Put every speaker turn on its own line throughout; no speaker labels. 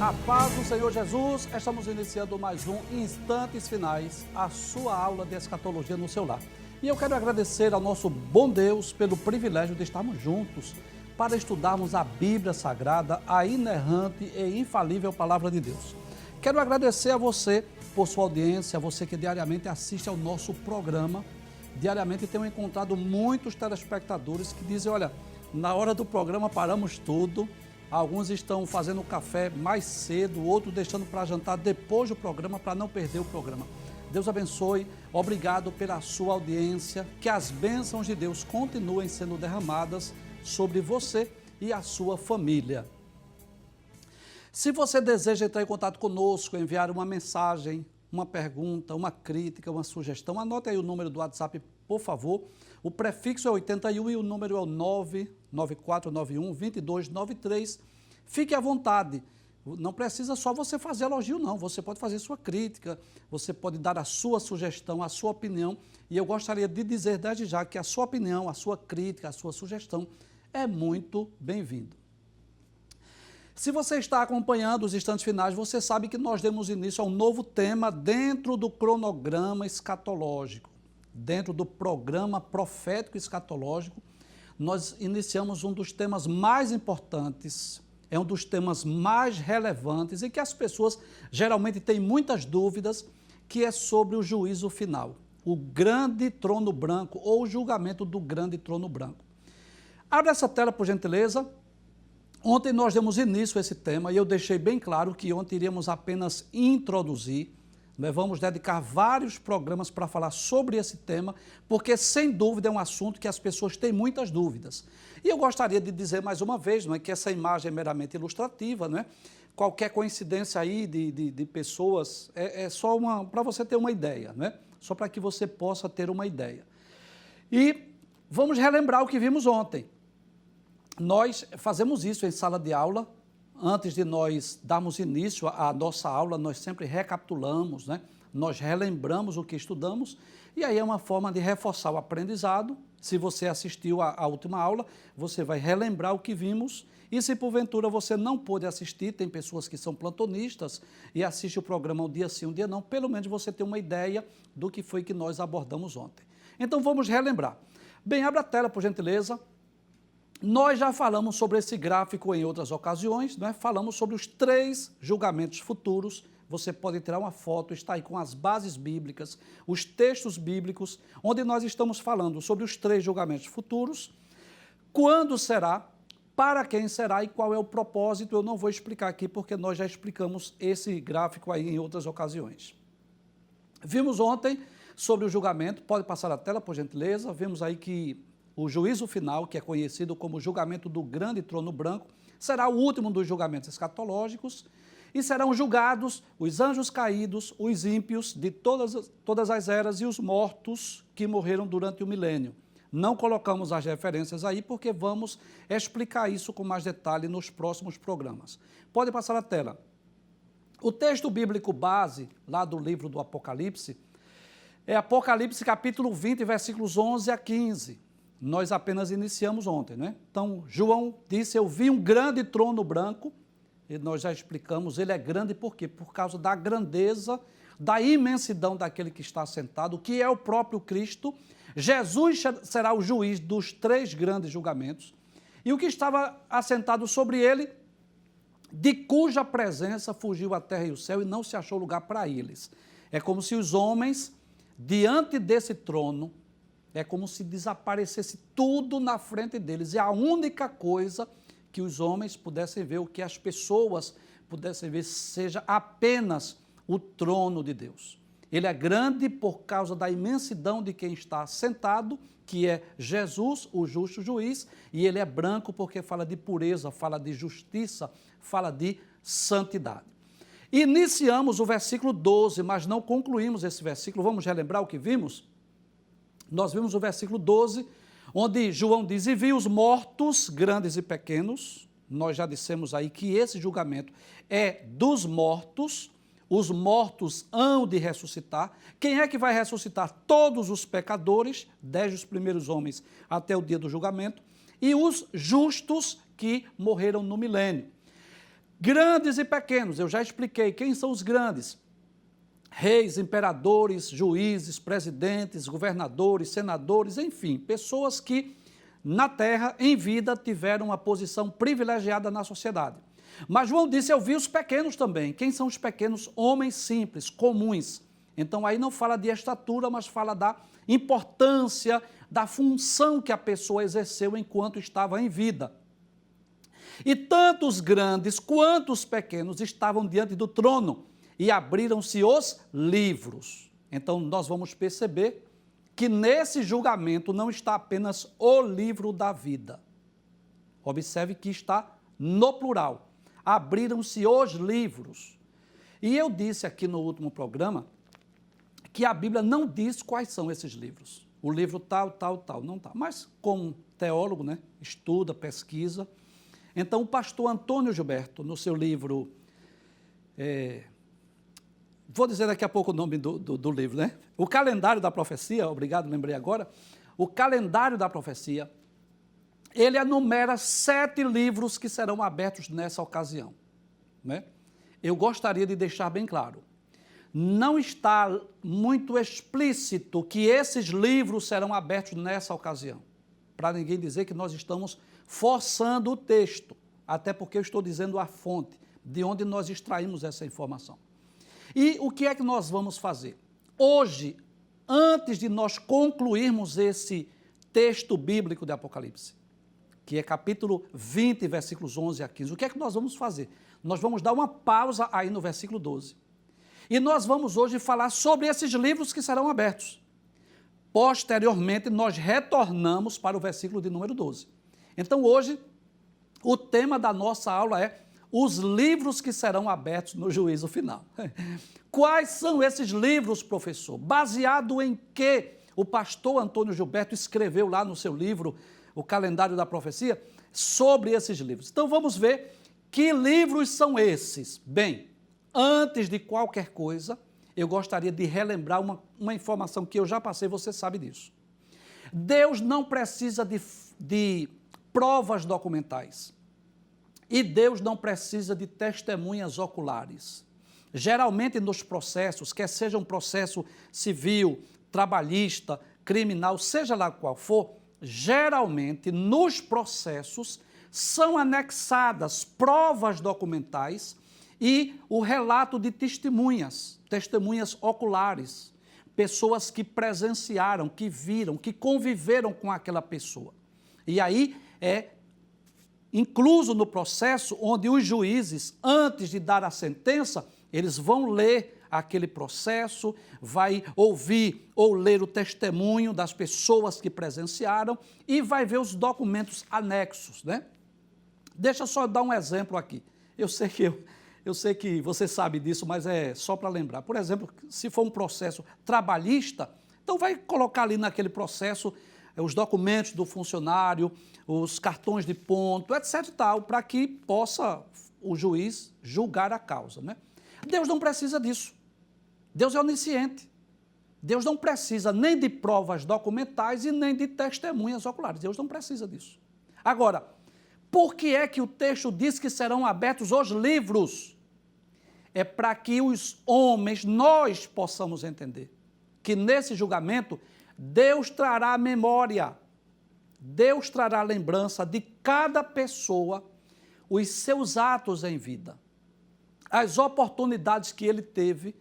A paz do Senhor Jesus, estamos iniciando mais um Instantes Finais, a sua aula de escatologia no seu lar. E eu quero agradecer ao nosso bom Deus pelo privilégio de estarmos juntos para estudarmos a Bíblia Sagrada, a inerrante e infalível Palavra de Deus. Quero agradecer a você por sua audiência, a você que diariamente assiste ao nosso programa. Diariamente tenho encontrado muitos telespectadores que dizem, olha, na hora do programa paramos tudo. Alguns estão fazendo café mais cedo, outros deixando para jantar depois do programa, para não perder o programa. Deus abençoe, obrigado pela sua audiência, que as bênçãos de Deus continuem sendo derramadas sobre você e a sua família. Se você deseja entrar em contato conosco, enviar uma mensagem, uma pergunta, uma crítica, uma sugestão, anote aí o número do WhatsApp, por favor. O prefixo é 81 e o número é o 99491-2293. Fique à vontade. Não precisa só você fazer elogio, não. Você pode fazer sua crítica, você pode dar a sua sugestão, a sua opinião. E eu gostaria de dizer desde já que a sua opinião, a sua crítica, a sua sugestão é muito bem-vindo. Se você está acompanhando os instantes finais, você sabe que nós demos início a um novo tema dentro do cronograma escatológico. Dentro do programa profético escatológico, nós iniciamos um dos temas mais importantes, é um dos temas mais relevantes e que as pessoas geralmente têm muitas dúvidas, que é sobre o juízo final, o grande trono branco ou o julgamento do grande trono branco. Abre essa tela, por gentileza. Ontem nós demos início a esse tema e eu deixei bem claro que ontem iríamos apenas introduzir. Nós vamos dedicar vários programas para falar sobre esse tema, porque sem dúvida é um assunto que as pessoas têm muitas dúvidas. E eu gostaria de dizer mais uma vez, não é, que essa imagem é meramente ilustrativa, não é? Qualquer coincidência aí de pessoas é só para você ter uma ideia, não é? Só para que você possa ter uma ideia. E vamos relembrar o que vimos ontem. Nós fazemos isso em sala de aula. Antes de nós darmos início à nossa aula, nós sempre recapitulamos, né? Nós relembramos o que estudamos, e aí é uma forma de reforçar o aprendizado. Se você assistiu à última aula, você vai relembrar o que vimos, e se porventura você não pôde assistir, tem pessoas que são plantonistas e assistem o programa um dia sim, um dia não, pelo menos você tem uma ideia do que foi que nós abordamos ontem. Então vamos relembrar. Bem, abra a tela, por gentileza. Nós já falamos sobre esse gráfico em outras ocasiões, né? Falamos sobre os 3 julgamentos futuros. Você pode tirar uma foto, está aí com as bases bíblicas, os textos bíblicos, onde nós estamos falando sobre os 3 julgamentos futuros, quando será, para quem será e qual é o propósito. Eu não vou explicar aqui, porque nós já explicamos esse gráfico aí em outras ocasiões. Vimos ontem sobre o julgamento, pode passar a tela, por gentileza. Vimos aí que o juízo final, que é conhecido como o julgamento do grande trono branco, será o último dos julgamentos escatológicos e serão julgados os anjos caídos, os ímpios de todas as eras e os mortos que morreram durante o milênio. Não colocamos as referências aí porque vamos explicar isso com mais detalhe nos próximos programas. Pode passar a tela. O texto bíblico base, lá do livro do Apocalipse, é Apocalipse capítulo 20, versículos 11 a 15. Nós apenas iniciamos ontem, né? Então, João disse, eu vi um grande trono branco, e nós já explicamos, ele é grande por quê? Por causa da grandeza, da imensidão daquele que está sentado, que é o próprio Cristo. Jesus será o juiz dos 3 grandes julgamentos, e o que estava assentado sobre ele, de cuja presença fugiu a terra e o céu, e não se achou lugar para eles. É como se os homens, diante desse trono, é como se desaparecesse tudo na frente deles. E a única coisa que os homens pudessem ver, o que as pessoas pudessem ver, seja apenas o trono de Deus. Ele é grande por causa da imensidão de quem está sentado, que é Jesus, o justo juiz, e ele é branco porque fala de pureza, fala de justiça, fala de santidade. Iniciamos o versículo 12, mas não concluímos esse versículo. Vamos relembrar o que vimos? Nós vimos o versículo 12, onde João diz, e vi os mortos, grandes e pequenos. Nós já dissemos aí que esse julgamento é dos mortos. Os mortos hão de ressuscitar. Quem é que vai ressuscitar? Todos os pecadores, desde os primeiros homens até o dia do julgamento, e os justos que morreram no milênio. Grandes e pequenos, eu já expliquei quem são os grandes. Reis, imperadores, juízes, presidentes, governadores, senadores, enfim, pessoas que na terra, em vida, tiveram uma posição privilegiada na sociedade. Mas João disse, eu vi os pequenos também. Quem são os pequenos? Homens simples, comuns. Então aí não fala de estatura, mas fala da importância, da função que a pessoa exerceu enquanto estava em vida. E tanto os grandes quanto os pequenos estavam diante do trono e abriram-se os livros. Então nós vamos perceber que nesse julgamento não está apenas o livro da vida. Observe que está no plural. Abriram-se os livros. E eu disse aqui no último programa que a Bíblia não diz quais são esses livros. O livro tal, não está. Mas como teólogo, né, estuda, pesquisa. Então o pastor Antônio Gilberto, no seu livro, vou dizer daqui a pouco o nome do livro, né? O Calendário da Profecia, obrigado, lembrei agora. O Calendário da Profecia, ele enumera 7 livros que serão abertos nessa ocasião, né? Eu gostaria de deixar bem claro, não está muito explícito que esses livros serão abertos nessa ocasião, para ninguém dizer que nós estamos forçando o texto, até porque eu estou dizendo a fonte, de onde nós extraímos essa informação. E o que é que nós vamos fazer? Hoje, antes de nós concluirmos esse texto bíblico de Apocalipse, que é capítulo 20, versículos 11 a 15, o que é que nós vamos fazer? Nós vamos dar uma pausa aí no versículo 12. E nós vamos hoje falar sobre esses livros que serão abertos. Posteriormente, nós retornamos para o versículo de número 12. Então, hoje, o tema da nossa aula é os livros que serão abertos no juízo final. Quais são esses livros, professor? Baseado em que o pastor Antônio Gilberto escreveu lá no seu livro, O Calendário da Profecia, sobre esses livros. Então, vamos ver que livros são esses. Bem, antes de qualquer coisa, eu gostaria de relembrar uma informação que eu já passei, você sabe disso. Deus não precisa de provas documentais. E Deus não precisa de testemunhas oculares. Geralmente nos processos, quer seja um processo civil, trabalhista, criminal, seja lá qual for, geralmente nos processos são anexadas provas documentais e o relato de testemunhas oculares, pessoas que presenciaram, que viram, que conviveram com aquela pessoa. E aí é incluso no processo onde os juízes, antes de dar a sentença, eles vão ler aquele processo, vai ouvir ou ler o testemunho das pessoas que presenciaram e vai ver os documentos anexos, né? Deixa eu só dar um exemplo aqui. Eu sei que você sabe disso, mas é só para lembrar. Por exemplo, se for um processo trabalhista, então vai colocar ali naquele processo os documentos do funcionário, os cartões de ponto, etc. e tal, para que possa o juiz julgar a causa, né? Deus não precisa disso. Deus é onisciente. Deus não precisa nem de provas documentais e nem de testemunhas oculares. Deus não precisa disso. Agora, por que é que o texto diz que serão abertos os livros? É para que os homens, nós possamos entender que nesse julgamento Deus trará memória, Deus trará lembrança de cada pessoa, os seus atos em vida, as oportunidades que ele teve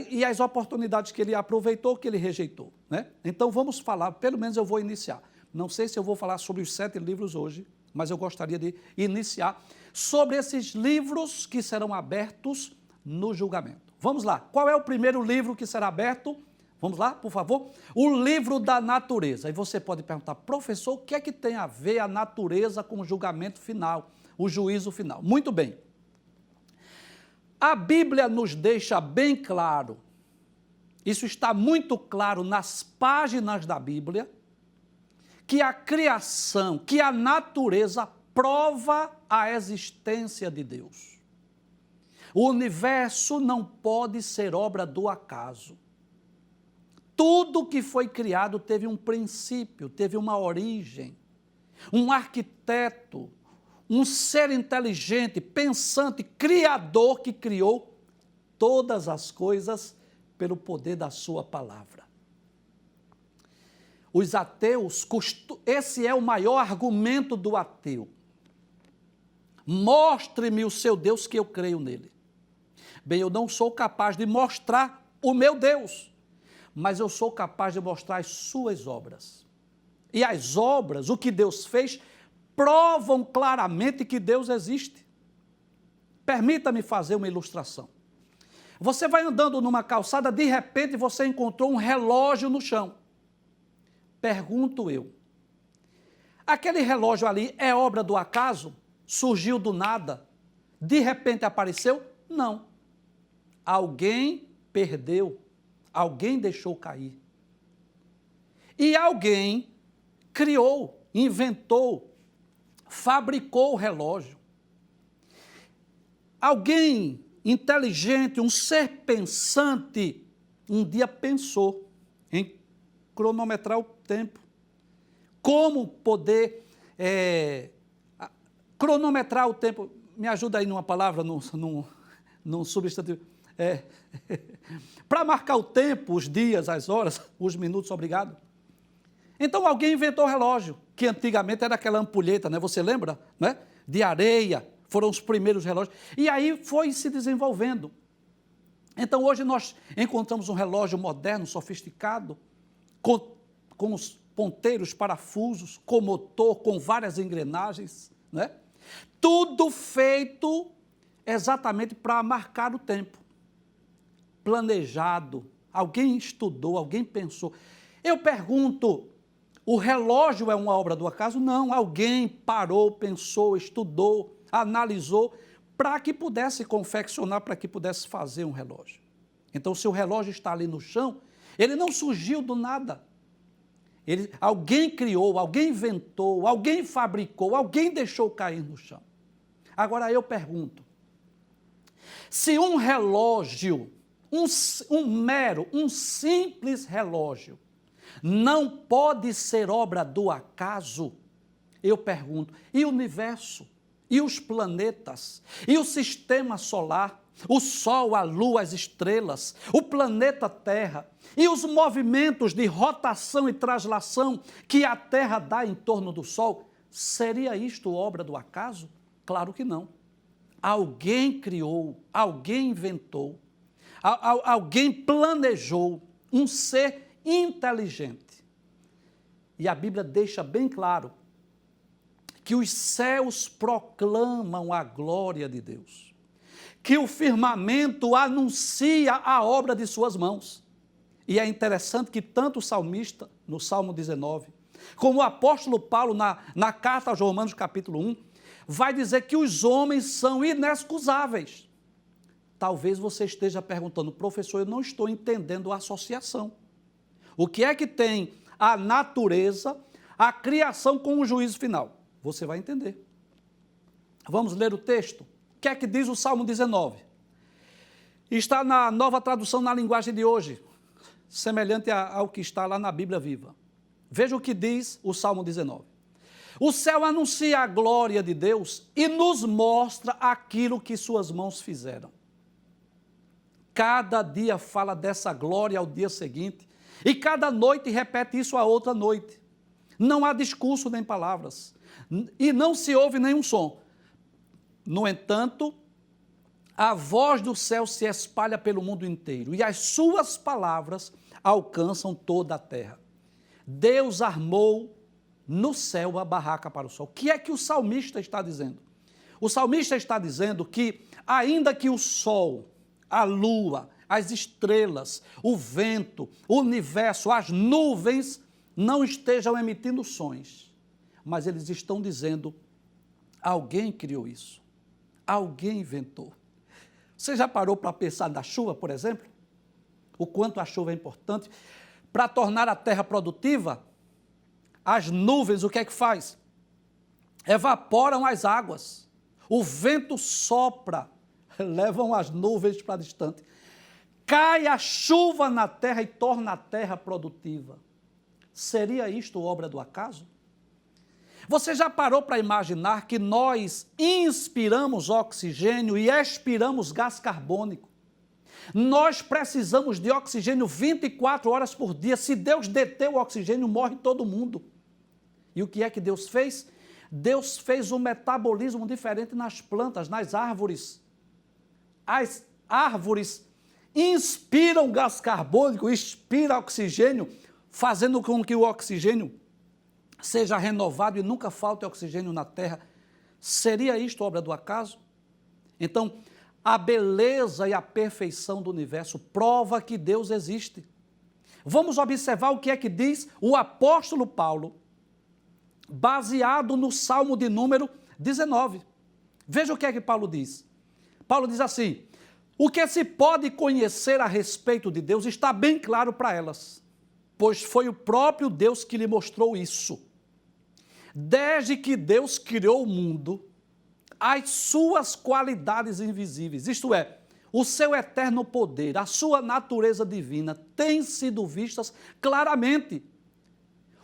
e as oportunidades que ele aproveitou, que ele rejeitou, né? Então vamos falar, pelo menos eu vou iniciar. Não sei se eu vou falar sobre os 7 livros hoje, mas eu gostaria de iniciar sobre esses livros que serão abertos no julgamento. Vamos lá, qual é o primeiro livro que será aberto? Vamos lá, por favor? O livro da natureza. E você pode perguntar, professor, o que é que tem a ver a natureza com o julgamento final, o juízo final? Muito bem. A Bíblia nos deixa bem claro, isso está muito claro nas páginas da Bíblia, que a criação, que a natureza prova a existência de Deus. O universo não pode ser obra do acaso. Tudo que foi criado teve um princípio, teve uma origem. Um arquiteto, um ser inteligente, pensante, criador que criou todas as coisas pelo poder da sua palavra. Os ateus, esse é o maior argumento do ateu. Mostre-me o seu Deus que eu creio nele. Bem, eu não sou capaz de mostrar o meu Deus, mas eu sou capaz de mostrar as suas obras. E as obras, o que Deus fez, provam claramente que Deus existe. Permita-me fazer uma ilustração. Você vai andando numa calçada, de repente você encontrou um relógio no chão. Pergunto eu, aquele relógio ali é obra do acaso? Surgiu do nada? De repente apareceu? Não. Alguém perdeu, alguém deixou cair. E alguém criou, inventou, fabricou o relógio. Alguém inteligente, um ser pensante, um dia pensou em cronometrar o tempo. Como poder cronometrar o tempo? Me ajuda aí numa palavra, num substantivo. Para marcar o tempo, os dias, as horas, os minutos, obrigado. Então alguém inventou o relógio, que antigamente era aquela ampulheta, né? Você lembra? Né? De areia, foram os primeiros relógios. E aí foi se desenvolvendo. Então hoje nós encontramos um relógio moderno, sofisticado, com os ponteiros, parafusos, com motor, com várias engrenagens, né? Tudo feito exatamente para marcar o tempo. Planejado, alguém estudou, alguém pensou. Eu pergunto, o relógio é uma obra do acaso? Não, alguém parou, pensou, estudou, analisou, para que pudesse confeccionar, para que pudesse fazer um relógio. Então, se o relógio está ali no chão, ele não surgiu do nada. Alguém criou, alguém inventou, alguém fabricou, alguém deixou cair no chão. Agora eu pergunto, se um relógio, um simples relógio, não pode ser obra do acaso, eu pergunto, e o universo, e os planetas, e o sistema solar, o Sol, a Lua, as estrelas, o planeta Terra, e os movimentos de rotação e translação que a Terra dá em torno do Sol, seria isto obra do acaso? Claro que não. Alguém criou, alguém inventou, alguém planejou, um ser inteligente. E a Bíblia deixa bem claro que os céus proclamam a glória de Deus, que o firmamento anuncia a obra de suas mãos. E é interessante que tanto o salmista, no Salmo 19, como o apóstolo Paulo, na carta aos Romanos, capítulo 1, vai dizer que os homens são inexcusáveis. Talvez você esteja perguntando, professor, eu não estou entendendo a associação. O que é que tem a natureza, a criação com o juízo final? Você vai entender. Vamos ler o texto? O que é que diz o Salmo 19? Está na Nova Tradução na linguagem de hoje, semelhante ao que está lá na Bíblia Viva. Veja o que diz o Salmo 19. O céu anuncia a glória de Deus e nos mostra aquilo que suas mãos fizeram. Cada dia fala dessa glória ao dia seguinte e cada noite repete isso a outra noite. Não há discurso nem palavras e não se ouve nenhum som. No entanto, a voz do céu se espalha pelo mundo inteiro e as suas palavras alcançam toda a terra. Deus armou no céu a barraca para o sol. O que é que o salmista está dizendo? O salmista está dizendo que, ainda que o sol, a lua, as estrelas, o vento, o universo, as nuvens não estejam emitindo sons, mas eles estão dizendo, alguém criou isso, alguém inventou. Você já parou para pensar na chuva, por exemplo? O quanto a chuva é importante para tornar a terra produtiva? As nuvens, o que é que faz? Evaporam as águas. O vento sopra, levam as nuvens para distante. Cai a chuva na terra e torna a terra produtiva. Seria isto obra do acaso? Você já parou para imaginar que nós inspiramos oxigênio e expiramos gás carbônico? Nós precisamos de oxigênio 24 horas por dia. Se Deus deter o oxigênio, morre todo mundo. E o que é que Deus fez? Deus fez um metabolismo diferente nas plantas, nas árvores. As árvores inspiram gás carbônico, expiram oxigênio, fazendo com que o oxigênio seja renovado e nunca falte oxigênio na terra. Seria isto obra do acaso? Então, a beleza e a perfeição do universo prova que Deus existe. Vamos observar o que é que diz o apóstolo Paulo, baseado no Salmo de número 19. Veja o que é que Paulo diz. Paulo diz assim: o que se pode conhecer a respeito de Deus está bem claro para elas, pois foi o próprio Deus que lhe mostrou isso. Desde que Deus criou o mundo, as suas qualidades invisíveis, isto é, o seu eterno poder, a sua natureza divina, têm sido vistas claramente.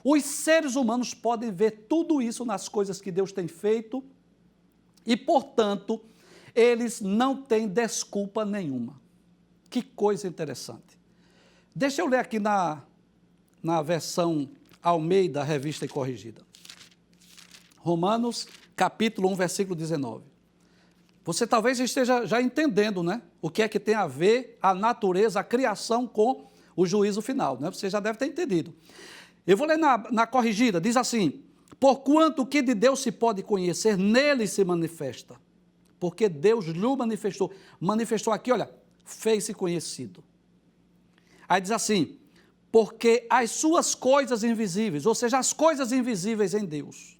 Os seres humanos podem ver tudo isso nas coisas que Deus tem feito e, portanto, eles não têm desculpa nenhuma. Que coisa interessante. Deixa eu ler aqui na versão Almeida, Revista e Corrigida. Romanos, capítulo 1, versículo 19. Você talvez esteja já entendendo, né? O que é que tem a ver a natureza, a criação com o juízo final, né? Você já deve ter entendido. Eu vou ler na corrigida, diz assim: porquanto o que de Deus se pode conhecer, nele se manifesta. Porque Deus lhe manifestou. Manifestou aqui, olha, fez-se conhecido. Aí diz assim: porque as suas coisas invisíveis, ou seja, as coisas invisíveis em Deus,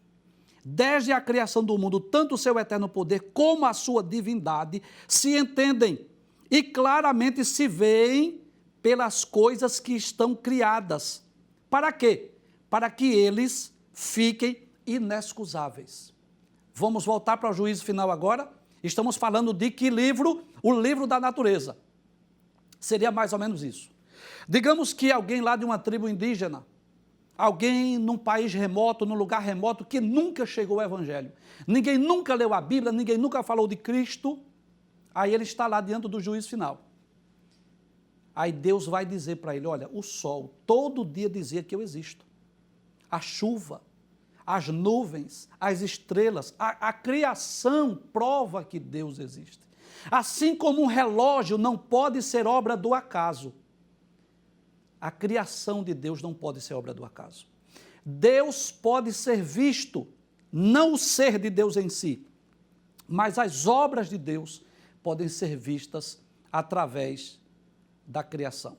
desde a criação do mundo, tanto o seu eterno poder como a sua divindade, se entendem e claramente se veem pelas coisas que estão criadas. Para quê? Para que eles fiquem inexcusáveis. Vamos voltar para o juízo final agora? Estamos falando de que livro? O livro da natureza. Seria mais ou menos isso. Digamos que alguém lá de uma tribo indígena, alguém num país remoto, num lugar remoto, que nunca chegou ao Evangelho. Ninguém nunca leu a Bíblia, ninguém nunca falou de Cristo. Aí ele está lá diante do juízo final. Aí Deus vai dizer para ele: olha, o sol todo dia dizia que eu existo. A chuva, as nuvens, as estrelas, a criação prova que Deus existe. Assim como um relógio não pode ser obra do acaso, a criação de Deus não pode ser obra do acaso. Deus pode ser visto, não o ser de Deus em si, mas as obras de Deus podem ser vistas através da criação.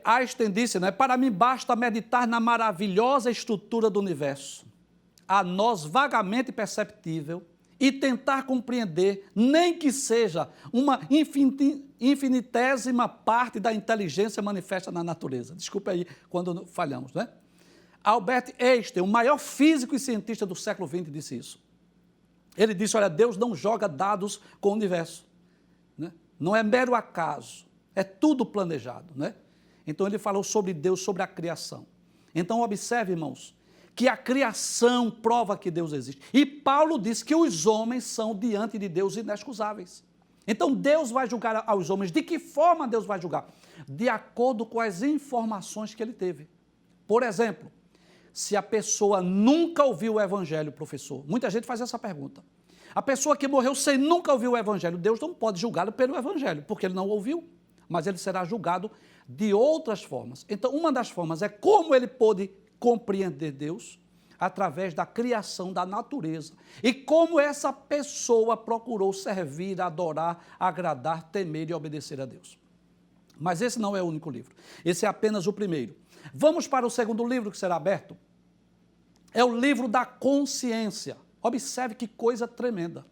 Einstein disse, né? Para mim basta meditar na maravilhosa estrutura do universo, a nós vagamente perceptível, e tentar compreender, nem que seja uma infinitésima parte da inteligência manifesta na natureza. Desculpe aí quando falhamos, né? Albert Einstein, o maior físico e cientista do século XX, disse isso. Ele disse, olha, Deus não joga dados com o universo, né? Não é mero acaso, é tudo planejado, né? Então ele falou sobre Deus, sobre a criação. Então observe, irmãos, que a criação prova que Deus existe. E Paulo diz que os homens são diante de Deus inexcusáveis. Então Deus vai julgar aos homens. De que forma Deus vai julgar? De acordo com as informações que ele teve. Por exemplo, se a pessoa nunca ouviu o Evangelho, professor, muita gente faz essa pergunta. A pessoa que morreu sem nunca ouvir o Evangelho, Deus não pode julgá-lo pelo Evangelho, porque ele não ouviu, mas ele será julgado de outras formas. Então, uma das formas é como ele pôde compreender Deus através da criação da natureza e como essa pessoa procurou servir, adorar, agradar, temer e obedecer a Deus. Mas esse não é o único livro, esse é apenas o primeiro. Vamos para o segundo livro que será aberto. É o livro da consciência. Observe que coisa tremenda.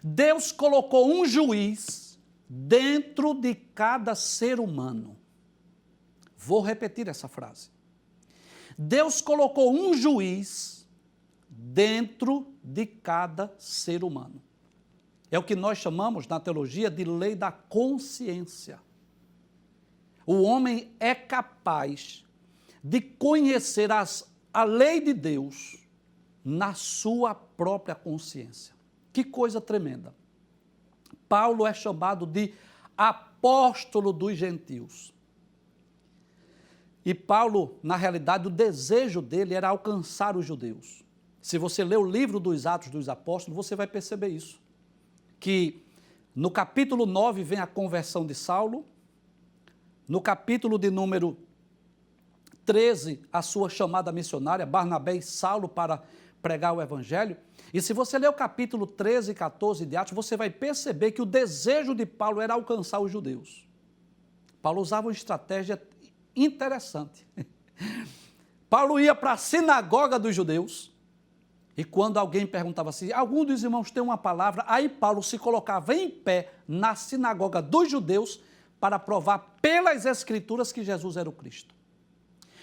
Deus colocou um juiz dentro de cada ser humano. Vou repetir essa frase. Deus colocou um juiz dentro de cada ser humano. É o que nós chamamos na teologia de lei da consciência. O homem é capaz de conhecer as a lei de Deus na sua própria consciência. Que coisa tremenda. Paulo é chamado de apóstolo dos gentios. E Paulo, na realidade, o desejo dele era alcançar os judeus. Se você ler o livro dos Atos dos Apóstolos, você vai perceber isso. Que no capítulo 9 vem a conversão de Saulo, no capítulo de número 13, a sua chamada missionária, Barnabé e Saulo para pregar o evangelho. E se você ler o capítulo 13 e 14 de Atos, você vai perceber que o desejo de Paulo era alcançar os judeus. Paulo usava uma estratégia interessante. Paulo ia para a sinagoga dos judeus, e quando alguém perguntava assim, algum dos irmãos tem uma palavra, aí Paulo se colocava em pé na sinagoga dos judeus para provar pelas escrituras que Jesus era o Cristo.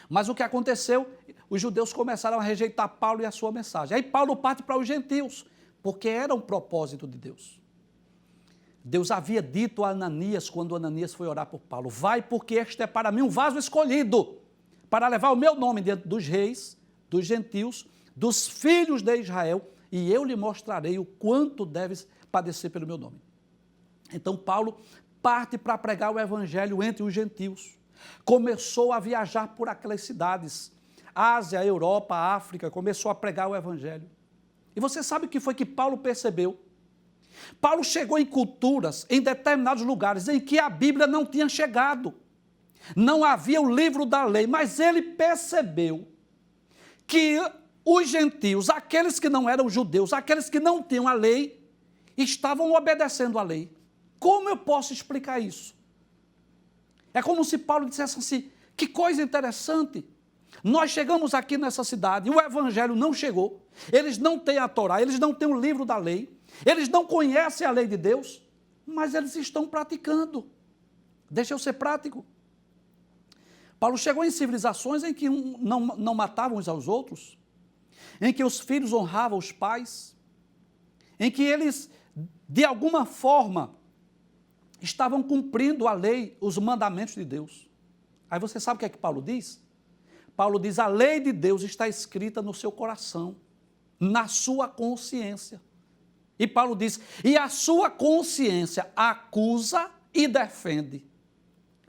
Mas o que aconteceu? Os judeus começaram a rejeitar Paulo e a sua mensagem. Aí Paulo parte para os gentios, porque era um propósito de Deus. Deus havia dito a Ananias, quando Ananias foi orar por Paulo, vai porque este é para mim um vaso escolhido, para levar o meu nome diante dos reis, dos gentios, dos filhos de Israel, e eu lhe mostrarei o quanto deves padecer pelo meu nome. Então Paulo parte para pregar o evangelho entre os gentios. Começou a viajar por aquelas cidades, Ásia, Europa, África, começou a pregar o evangelho. E você sabe o que foi que Paulo percebeu? Paulo chegou em culturas, em determinados lugares em que a Bíblia não tinha chegado. Não havia o livro da lei, mas ele percebeu que os gentios, aqueles que não eram judeus, aqueles que não tinham a lei, estavam obedecendo à lei. Como eu posso explicar isso? É como se Paulo dissesse assim, que coisa interessante. Nós chegamos aqui nessa cidade e o evangelho não chegou. Eles não têm a Torá, eles não têm o livro da lei. Eles não conhecem a lei de Deus, mas eles estão praticando. Deixa eu ser prático. Paulo chegou em civilizações em que não matavam uns aos outros, em que os filhos honravam os pais, em que eles, de alguma forma, estavam cumprindo a lei, os mandamentos de Deus. Aí você sabe o que é que Paulo diz? Paulo diz, a lei de Deus está escrita no seu coração, na sua consciência. E Paulo diz, e a sua consciência acusa e defende.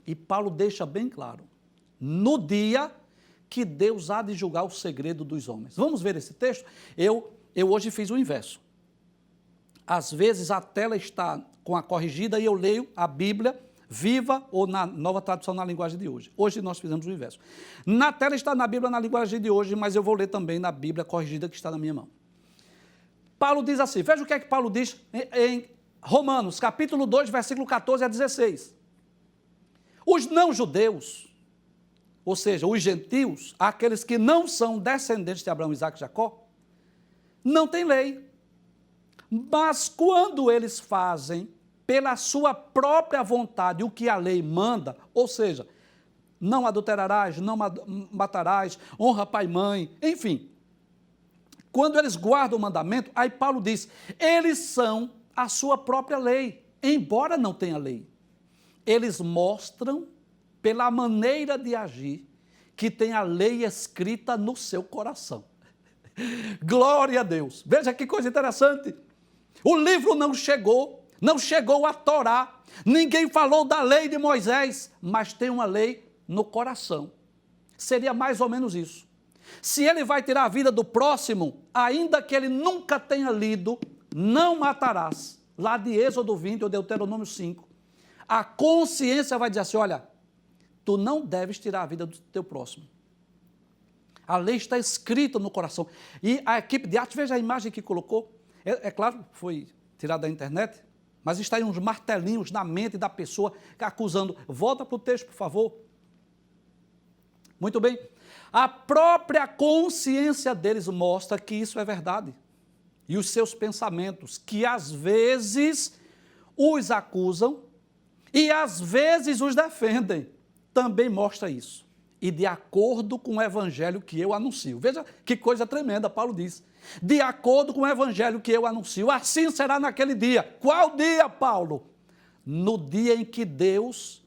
E Paulo deixa bem claro, no dia que Deus há de julgar o segredo dos homens. Vamos ver esse texto? Eu hoje fiz o inverso. Às vezes a tela está com a corrigida e eu leio a Bíblia viva ou na nova tradução na linguagem de hoje. Hoje nós fizemos o inverso. Na tela está na Bíblia na linguagem de hoje, mas eu vou ler também na Bíblia corrigida que está na minha mão. Paulo diz assim, veja o que é que Paulo diz em Romanos, capítulo 2, versículo 14 a 16. Os não-judeus, ou seja, os gentios, aqueles que não são descendentes de Abraão, Isaque e Jacó, não têm lei. Mas quando eles fazem pela sua própria vontade o que a lei manda, ou seja, não adulterarás, não matarás, honra pai e mãe, enfim, quando eles guardam o mandamento, aí Paulo diz, eles são a sua própria lei, embora não tenha lei. Eles mostram, pela maneira de agir, que tem a lei escrita no seu coração. Glória a Deus! Veja que coisa interessante. O livro não chegou a Torá, ninguém falou da lei de Moisés, mas tem uma lei no coração. Seria mais ou menos isso. Se ele vai tirar a vida do próximo, ainda que ele nunca tenha lido, não matarás, lá de Êxodo 20 ou Deuteronômio 5, a consciência vai dizer assim, olha, tu não deves tirar a vida do teu próximo. A lei está escrita no coração. E a equipe de arte, veja a imagem que colocou, é claro, foi tirada da internet, mas está aí uns martelinhos na mente da pessoa acusando. Volta para o texto, por favor. Muito bem. A própria consciência deles mostra que isso é verdade. E os seus pensamentos, que às vezes os acusam e às vezes os defendem, também mostra isso. E de acordo com o evangelho que eu anuncio. Veja que coisa tremenda, Paulo diz. De acordo com o evangelho que eu anuncio, assim será naquele dia. Qual dia, Paulo? No dia em que Deus,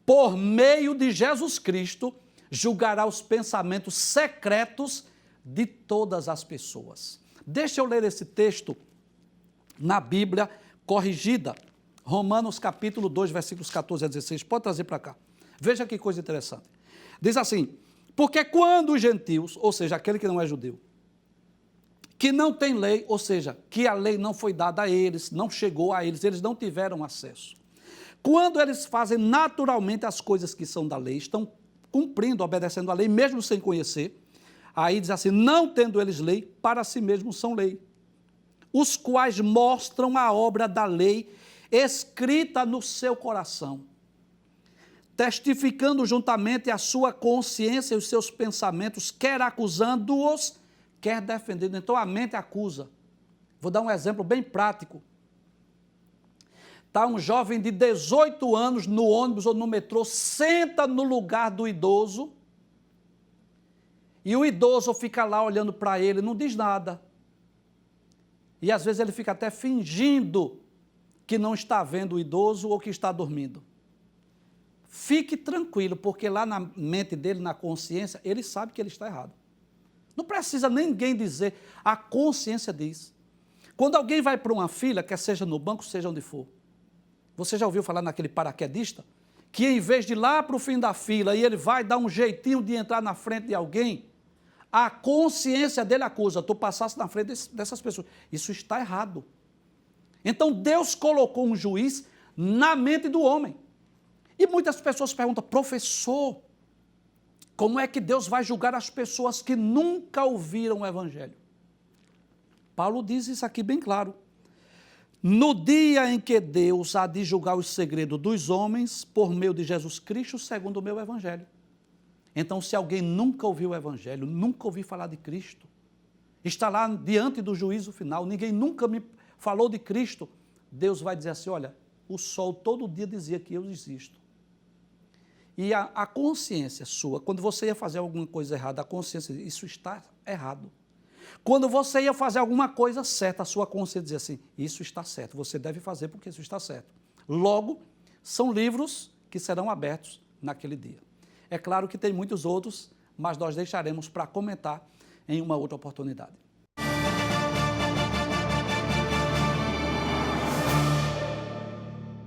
por meio de Jesus Cristo, julgará os pensamentos secretos de todas as pessoas. Deixa eu ler esse texto na Bíblia corrigida. Romanos capítulo 2, versículos 14 a 16. Pode trazer para cá. Veja que coisa interessante. Diz assim, porque quando os gentios, ou seja, aquele que não é judeu, que não tem lei, ou seja, que a lei não foi dada a eles, não chegou a eles, eles não tiveram acesso. Quando eles fazem naturalmente as coisas que são da lei, estão cumprindo, obedecendo a lei, mesmo sem conhecer, aí diz assim, não tendo eles lei, para si mesmos são lei, os quais mostram a obra da lei escrita no seu coração, testificando juntamente a sua consciência e os seus pensamentos, quer acusando-os, quer defendendo. Então a mente acusa. Vou dar um exemplo bem prático. Está um jovem de 18 anos no ônibus ou no metrô, senta no lugar do idoso, e o idoso fica lá olhando para ele, não diz nada. E às vezes ele fica até fingindo que não está vendo o idoso ou que está dormindo. Fique tranquilo, porque lá na mente dele, na consciência, ele sabe que ele está errado. Não precisa ninguém dizer, a consciência diz. Quando alguém vai para uma fila, quer seja no banco, seja onde for, você já ouviu falar naquele paraquedista? Que em vez de ir lá para o fim da fila e ele vai dar um jeitinho de entrar na frente de alguém, a consciência dele acusa, tu passasse na frente dessas pessoas. Isso está errado. Então Deus colocou um juiz na mente do homem. E muitas pessoas perguntam, professor, como é que Deus vai julgar as pessoas que nunca ouviram o Evangelho? Paulo diz isso aqui bem claro. No dia em que Deus há de julgar os segredos dos homens, por meio de Jesus Cristo, segundo o meu Evangelho. Então, se alguém nunca ouviu o Evangelho, nunca ouviu falar de Cristo, está lá diante do juízo final, ninguém nunca me falou de Cristo, Deus vai dizer assim, olha, o sol todo dia dizia que eu existo. E a consciência sua, quando você ia fazer alguma coisa errada, a consciência, isso está errado. Quando você ia fazer alguma coisa certa, a sua consciência dizia assim, isso está certo, você deve fazer porque isso está certo. Logo, são livros que serão abertos naquele dia. É claro que tem muitos outros, mas nós deixaremos para comentar em uma outra oportunidade.